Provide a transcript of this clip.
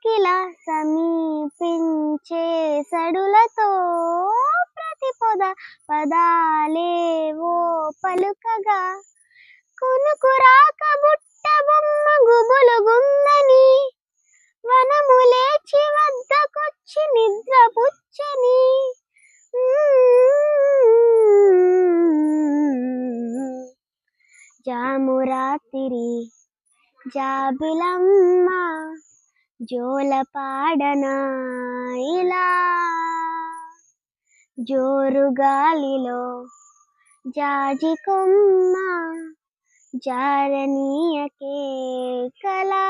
కోకిల సమీపించే సడులతో ప్రతి పదాలేవో పలుకగా కొనుకు రాక బుట్ట బొమ్మ గుబులుగుందని వనము లేచి వద్దకొచ్చి నిద్రపుచ్చని జాము రాత్రి జాబిలమ్మ జోల పాడనా ఇలా జోరు గాలిలో జాజి కొమ్మ జారనీయకే కలా